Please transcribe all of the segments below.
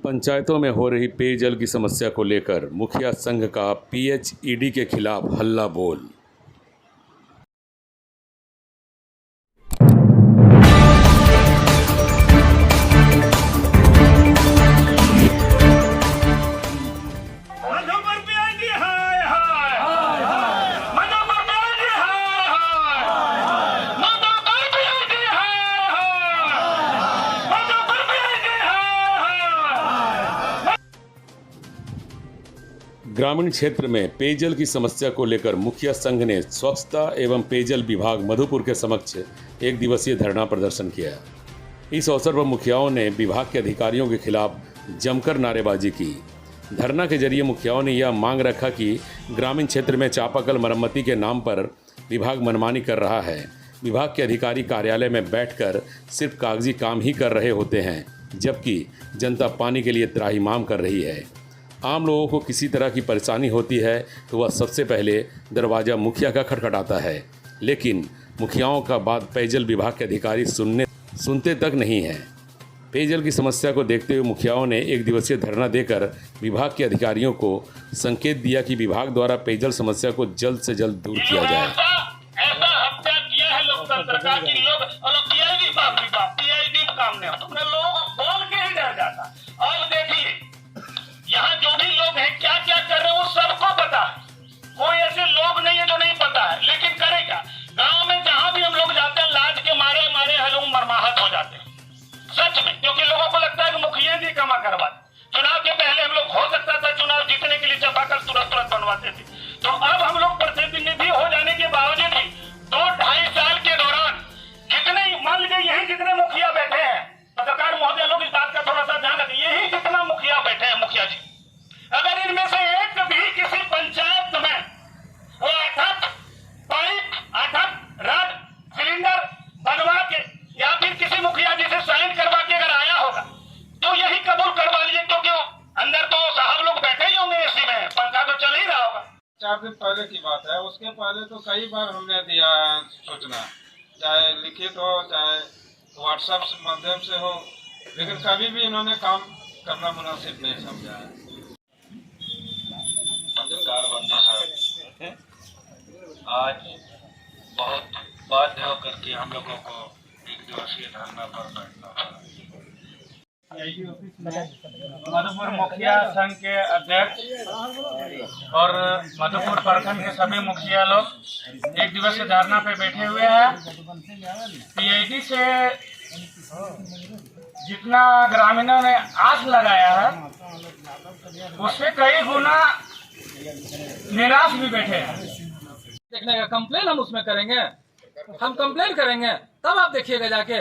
पंचायतों में हो रही पेयजल की समस्या को लेकर मुखिया संघ का पीएचईडी के खिलाफ हल्ला बोल। ग्रामीण क्षेत्र में पेयजल की समस्या को लेकर मुखिया संघ ने स्वच्छता एवं पेयजल विभाग मधुपुर के समक्ष एक दिवसीय धरना प्रदर्शन किया। इस अवसर पर मुखियाओं ने विभाग के अधिकारियों के खिलाफ जमकर नारेबाजी की। धरना के जरिए मुखियाओं ने यह मांग रखा कि ग्रामीण क्षेत्र में चापाकल मरम्मती के नाम पर विभाग मनमानी कर रहा है। विभाग के अधिकारी कार्यालय में बैठकर सिर्फ कागजी काम ही कर रहे होते हैं, जबकि जनता पानी के लिए त्राहिमाम कर रही है। आम लोगों को किसी तरह की परेशानी होती है तो वह सबसे पहले दरवाज़ा मुखिया का खटखटाता है, लेकिन मुखियाओं का बात पेयजल विभाग के अधिकारी सुनते तक नहीं हैं। पेयजल की समस्या को देखते हुए मुखियाओं ने एक दिवसीय धरना देकर विभाग के अधिकारियों को संकेत दिया कि विभाग द्वारा पेयजल समस्या को जल्द से जल्द दूर किया जाए। ऐसा हत्या किया है लोकतंत्र का कि लोग काम नहीं होता, लोगों को बोल के ही डर जाता। और देखिए यहाँ जो भी लोग हैं क्या क्या कर रहे हैं वो सबको पता है। कोई ऐसे लोग नहीं है जो नहीं पता है, लेकिन करे क्या? गांव में जहां भी हम लोग जाते हैं लाज के मारे लोग मरमाहत हो जाते हैं, सच में, क्योंकि लोगों को लगता है कि मुखिया जी कमा करवाते। चुनाव के पहले हम लोग हो सकता था चुनाव जीतने के लिए चापाकल तुरंत बनवाते थे, तो अब हम लोग प्रतिनिधि हो जाने के बावजूद भी 2-2.5 साल के दौरान जितने मान लीजिए यही जितने मुखिया बैठे हैं, पत्रकार महोदय लोग इस बात का थोड़ा सा ध्यान रखें, यही जितना मुखिया बैठे हैं मुखिया जी, अगर इनमें से एक भी किसी पंचायत में वो अठक पाइप रड सिलेंडर बनवा के या फिर किसी मुखिया जी से साइन करवा के अगर आया होगा तो यही कबूल करवा लीजिए, क्योंकि अंदर तो साहब लोग बैठे ही होंगे एसी में, पंखा तो चल ही रहा होगा। 4 दिन पहले की बात है, उसके पहले तो कई बार हमने दिया सूचना, चाहे लिखित हो चाहे व्हाट्सएप माध्यम से हो, लेकिन कभी भी इन्होंने काम करना मुनासिब नहीं समझा है। आज बहुत बाध्य होकर के हम लोगों को एक दिवसीय धरना पर बैठना पड़ा। मधुपुर मुखिया संघ के अध्यक्ष और मधुपुर प्रखंड के सभी मुखिया लोग एक दिवसीय धरना पे बैठे हुए हैं। पीआईडी से जितना ग्रामीणों ने आस लगाया है उससे कई गुना निराश भी बैठे हैं। देखने का कंप्लेन हम उसमें करेंगे, हम कंप्लेन करेंगे तब आप देखिएगा जाके।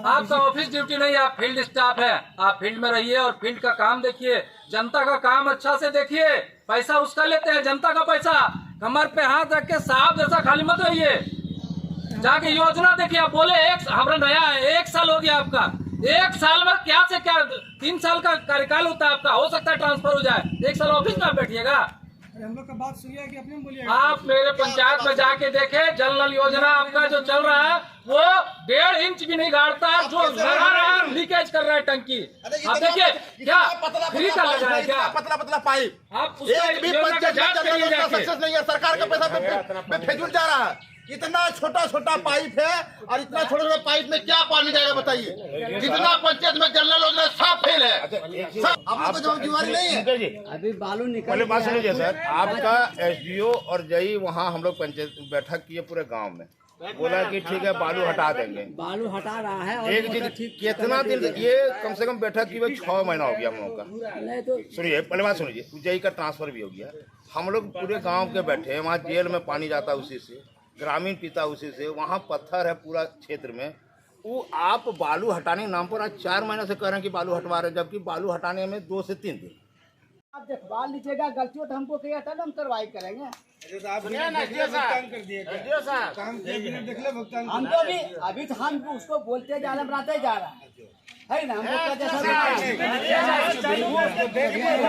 आपका ऑफिस ड्यूटी नहीं, आप फील्ड स्टाफ है, आप फील्ड में रहिए और फील्ड का काम देखिए, जनता का काम अच्छा से देखिए। पैसा उसका लेते हैं, जनता का पैसा, कमर पे हाथ रख के साहब जैसा खाली मत रहिए। जाके योजना देखिए। आप बोले एक हमारा नया है, 1 साल हो गया आपका, 1 साल में क्या से क्या 3 साल का कार्यकाल होता है आपका, हो सकता है ट्रांसफर हो जाए, 1 साल ऑफिस में बैठिएगा। हम लोग का बात सुनिए कि अपने बोलिए। आप मेरे पंचायत में जाके देखे, जल नल योजना आपका जो चल रहा है वो 1.5 इंच भी नहीं गाड़ता है, जो लगा रहा है लीकेज कर रहा है टंकी। आप देखिए क्या फ्री का लगा है, क्या पतला पाइप, आप एक भी पंचायत सक्सेस नहीं है, सरकार का पैसा बेफिजूल जा रहा है। इतना छोटा पाइप है और इतना छोटा पाइप में क्या पानी जाएगा बताइए। जितना पंचायत में जल योजना सब फेल है, आप लोग को जिम्मेदारी नहीं है। अभी बालू निकल पहले बात सुनिए सर, आपका एसडीओ और जई वहाँ हम लोग पंचायत बैठक किए पूरे गांव में, बोला कि ठीक है बालू हटा देंगे, बालू हटा रहा है। और एक चीज कितना दिन, ये कम से कम बैठक की 6 महीना हो गया हम लोग का। तो सुनिए पहले बात सुनिए, जई का ट्रांसफर भी हो गया, हम लोग पूरे गाँव के बैठे हैं, वहाँ जेल में पानी जाता है उसी से, ग्रामीण पीता उसी से, वहाँ पत्थर है पूरा क्षेत्र में। वो आप बालू हटाने के नाम पर आज 4 महीने से कह रहे हैं कि बालू हटवा रहे हैं, जबकि बालू हटाने में 2 से 3 दिन। आप देखवा लीजिएगा, गलती हो तो हमको कहिए तब हम कार्रवाई करेंगे। हम तो अभी तो हम उसको बोलते जा रहे, बनाते जा रहा है ना, हम लोग जैसा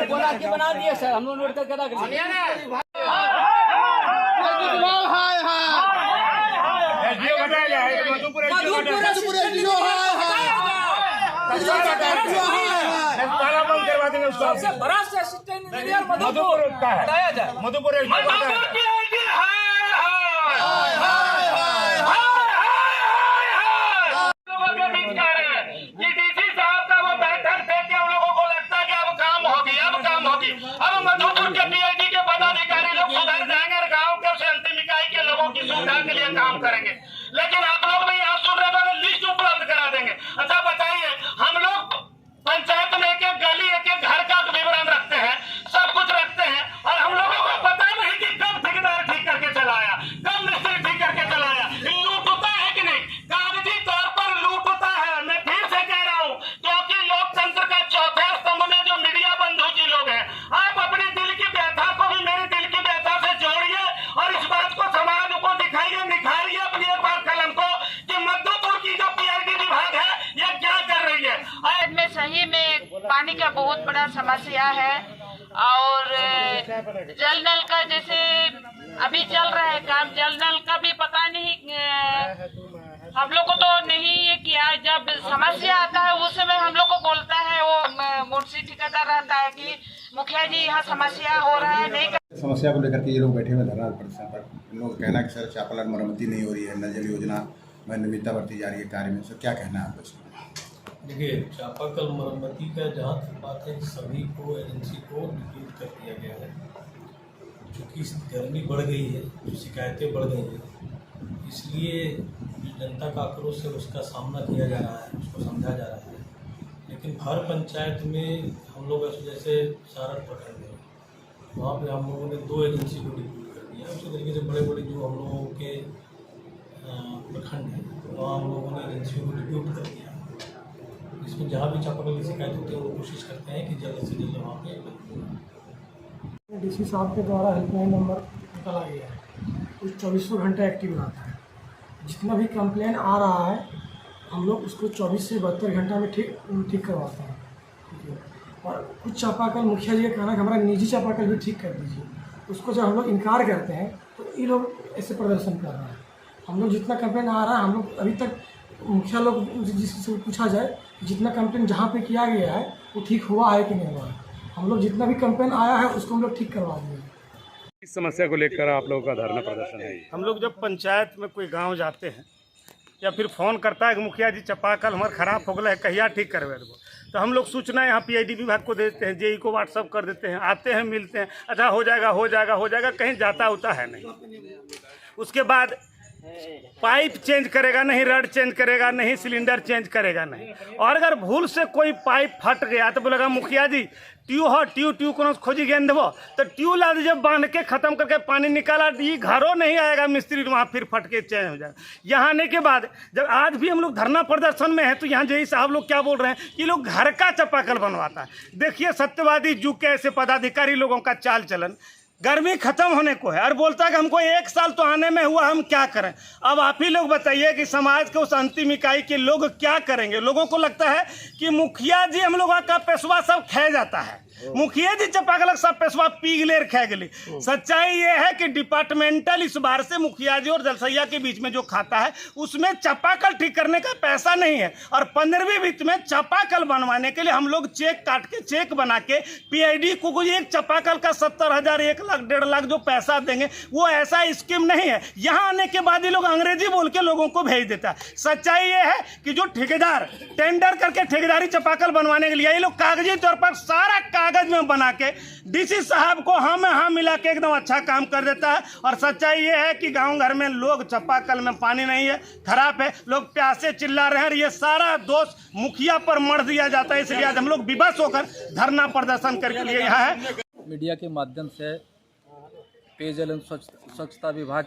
बोला कि बना दिए सर, हम लोग नोट करके रख दिए। मधुपुर हटा देंगे उसको। सबसे बड़ा असिस्टेंट इंजीनियर मधुपुर का है, हटाया जाए। मधुपुर मधुपुर के पीआईडी के पदाधिकारी लोग सुधर जाएंगे और गांव के अंतिम इकाई के लोगों की सुविधा के लिए काम करेंगे। लेकिन आप लोग भी यहाँ सुन रहे हैं, लिस्ट उपलब्ध करा देंगे। अच्छा बताइए, हम लोग पंचायत में एक एक गली एक एक घर का विवरण रखते हैं, सब कुछ रखते हैं, और हम लोगों को पता नहीं कि कब ठेकेदार ठीक करके चलाया, कब मिस्त्री ठीक करके चलाया। लूट होता है कि नहीं? कागजी तौर पर लूट होता है। मैं फिर से कह रहा हूँ, क्योंकि लोकतंत्र का चौथे स्तंभ में जो मीडिया बंधु जी लोग हैं, आप अपने दिल की व्यथा को भी मेरे दिल की व्यथा से जोड़िए और इस बात को समाज को दिखाइए, निखारिए अपनी एक बार कलम को कि मधुपुर की जो पीआईडी विभाग है ये क्या कर रही है। में सही में पानी का बहुत बड़ा समस्या है, और जल नल का जैसे अभी चल रहा है काम, जल नल का भी पता नहीं, हम लोग को तो नहीं ये किया। जब समस्या आता है उस समय हम लोग को बोलता है वो मुंशी ठेकेदार रहता है कि मुखिया जी यहाँ समस्या हो रहा है, नहीं समस्या को लेकर के ये लोग बैठे हुए धरना प्रदर्शन पर। इन लोगों का कहना है कि सर चापाकल मरम्मती नहीं हो रही है, नल जल योजना में नियमितता बरती जा रही है कार्य में। सर क्या कहना है आपको इसमें? देखिए, चापाकल मरम्मती का जहाँ तक बात है, सभी को एजेंसी को डिप्यूट कर दिया गया है। चूँकि गर्मी बढ़ गई है, जो शिकायतें बढ़ गई हैं, इसलिए जो जनता का आक्रोश है उसका सामना किया जा रहा है, उसको समझा जा रहा है। लेकिन हर पंचायत में हम लोग जैसे सारक प्रखंड है, वहाँ पे हम लोगों ने 2 एजेंसी को डिप्यूट कर दिया। उसी तरीके से बड़े बड़े जो हम लोगों के प्रखंड हैं, वहाँ हम लोगों ने एजेंसियों को डिप्यूट कर दिया। इसमें जहाँ भी चापाकल की शिकायत होती है वो कोशिश करते हैं कि जल्द से जल्द वहाँ पे डीसी साहब के द्वारा हेल्पलाइन नंबर निकाला गया है, कुछ 24 घंटे एक्टिव रहता है। जितना भी कंप्लेन आ रहा है हम लोग उसको 24 से 72 घंटा में ठीक करवाते हैं। ठीक है, और कुछ चापाकल मुखिया जी का कहना है कि हमारा निजी चापाकल भी ठीक कर दीजिए। उसको जब हम लोग इनकार करते हैं तो ये लोग ऐसे प्रदर्शन कर रहे हैं। हम लोग जितना कंप्लेन आ रहा है, हम लोग अभी तक मुखिया लोग जिससे पूछा जाए जितना कंप्लेन जहाँ पे किया गया है वो ठीक हुआ है कि नहीं हुआ है, हम लोग जितना भी कंप्लेन आया है उसको हम लोग ठीक करवा दिए। इस समस्या को लेकर आप लोगों का धरना प्रदर्शन है। हम लोग जब पंचायत में कोई गांव जाते हैं या फिर फ़ोन करता है कि मुखिया जी चापाकल हमारा ख़राब हो गया है, कहिया ठीक करवे दो, तो हम लोग सूचना यहाँ पीआईडी विभाग को देते हैं, जेई को व्हाट्सअप कर देते हैं, आते हैं मिलते हैं, अच्छा हो जाएगा हो जाएगा हो जाएगा, कहीं जाता होता है नहीं। उसके बाद पाइप चेंज करेगा नहीं, रड चेंज करेगा नहीं, सिलेंडर चेंज करेगा नहीं। और अगर भूल से कोई पाइप फट गया तो बोलेगा मुखिया जी ट्यू को खोजी गेंद देवो, तो ट्यू ला दीजिए, बांध के ख़त्म करके पानी निकाला, ये घरों नहीं आएगा मिस्त्री, वहाँ फिर फट के चेंज हो जाएगा। यहाँ आने के बाद जब आज भी हम लोग धरना प्रदर्शन में हैं तो यहाँ जेई साहब लोग क्या बोल रहे हैं कि लोग घर का चापाकल बनवाता है। देखिए सत्यवादी युग के ऐसे पदाधिकारी लोगों का चाल चलन, गर्मी खत्म होने को है और बोलता है कि हमको 1 साल तो आने में हुआ, हम क्या करें। अब आप ही लोग बताइए कि समाज के उस अंतिम इकाई के लोग क्या करेंगे। लोगों को लगता है कि मुखिया जी हम लोगों का पैसवा सब खे जाता है, मुखिया जी चापाकल सब पैसवा पी गले खे गली। सच्चाई ये है कि डिपार्टमेंटल इस बार से मुखिया जी और जलसैया के बीच में जो खाता है उसमें चापाकल ठीक करने का पैसा नहीं है। और 15वीं वित्त में चापाकल बनवाने के लिए हम लोग चेक काट के, चेक बना के पीआईडी को कोई एक चापाकल का 70,000, 1 लाख, 1.5 लाख जो पैसा देंगे, वो ऐसा स्कीम नहीं है। यहाँ आने के बाद ये लोग अंग्रेजी बोल के लोगों को भेज देता है। सच्चाई ये है कि जो ठेकेदार टेंडर करके ठेकेदारी चापाकल बनवाने के लिए ये लोग कागजी तौर पर सारा कागज में बना के डीसी साहब को हाँ मिला के एकदम अच्छा काम कर देता है। और सच्चाई ये है कि गांव घर में लोग चापाकल में पानी नहीं है, खराब है, लोग प्यासे चिल्ला रहे हैं। ये सारा दोष मुखिया पर मढ़ दिया जाता है। इसलिए आज हम लोग विवश होकर धरना प्रदर्शन करके लिए यहाँ है। मीडिया के माध्यम से पेयजल एवं स्वच्छता विभाग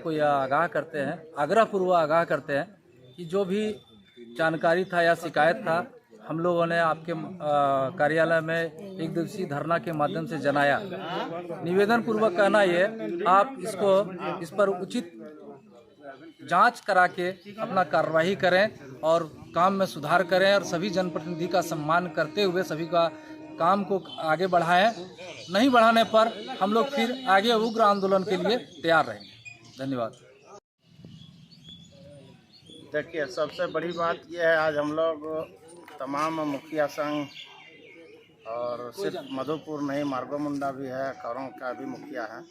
को यह आगाह करते हैं, आग्रहपूर्वक आगाह करते हैं कि जो भी जानकारी था या शिकायत था हम लोगों ने आपके कार्यालय में 1 दिवसीय धरना के माध्यम से जनाया। निवेदन पूर्वक कहना ये, आप इस पर उचित जांच करा के अपना कार्रवाई करें और काम में सुधार करें और सभी जनप्रतिनिधि का सम्मान करते हुए सभी का काम को आगे बढ़ाएं। नहीं बढ़ाने पर हम लोग फिर आगे उग्र आंदोलन के लिए तैयार रहेंगे। धन्यवाद। देखिए सबसे बड़ी बात यह है, आज हम लोग तमाम मुखिया संघ और सिर्फ मधुपुर नहीं, मार्गोमुंडा भी है, कौरों का भी मुखिया है,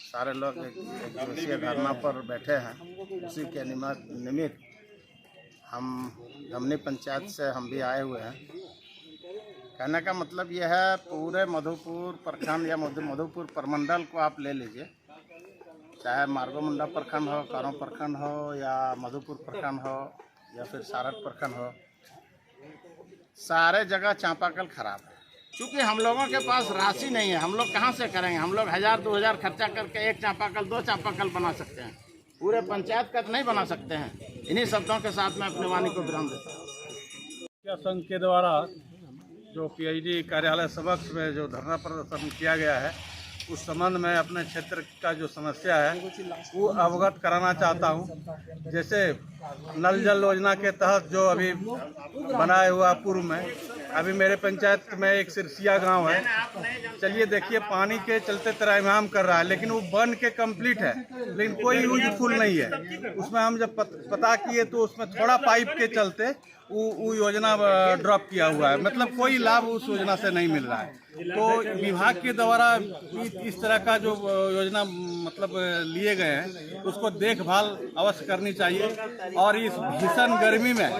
सारे लोग एक दिवसीय धरना पर बैठे हैं। उसी के निमित्त हम धमनी पंचायत से हम भी आए हुए हैं। कहने का मतलब यह है, पूरे मधुपुर प्रखंड या मधुपुर प्रमंडल को आप ले लीजिए, चाहे मार्गोमुंडा प्रखंड हो, कौरों प्रखंड हो या मधुपुर प्रखंड हो या फिर सारठ प्रखंड हो, सारे जगह चापाकल खराब है। क्योंकि हम लोगों के पास राशि नहीं है, हम लोग कहाँ से करेंगे? हम लोग 1000-2000 खर्चा करके एक चापाकल 2 चापाकल बना सकते हैं, पूरे पंचायत का नहीं बना सकते हैं। इन्हीं शब्दों के साथ मैं अपनी वाणी को विराम देता हूँ। मुखिया संघ के द्वारा जो पीआईडी कार्यालय समक्ष में जो धरना प्रदर्शन किया गया है, उस संबंध में अपने क्षेत्र का जो समस्या है वो अवगत कराना चाहता हूँ। जैसे नल जल योजना के तहत जो अभी बनाया हुआ पूर्व में, अभी मेरे पंचायत में एक सिरसिया गांव है, चलिए देखिए पानी के चलते त्राहिमाम कर रहा है, लेकिन वो बन के कंप्लीट है, लेकिन कोई यूजफुल नहीं है। उसमें हम जब पता किए तो उसमें थोड़ा पाइप के चलते वो योजना ड्रॉप किया हुआ है, मतलब कोई लाभ उस योजना से नहीं मिल रहा है। तो विभाग के द्वारा इस तरह का जो योजना मतलब लिए गए हैं, उसको देखभाल अवश्य करनी चाहिए। और इस भीषण गर्मी में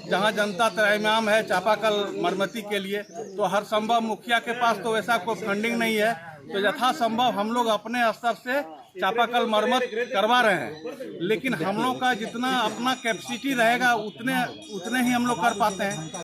जहां जनता त्राहिमाम है चापाकल मरम्मती के लिए, तो हर संभव मुखिया के पास तो वैसा कोई फंडिंग नहीं है, तो यथासंभव हम लोग अपने स्तर से चापाकल मरम्मत करवा रहे हैं। लेकिन हम लोग का जितना अपना कैपेसिटी रहेगा उतने ही हम लोग कर पाते हैं।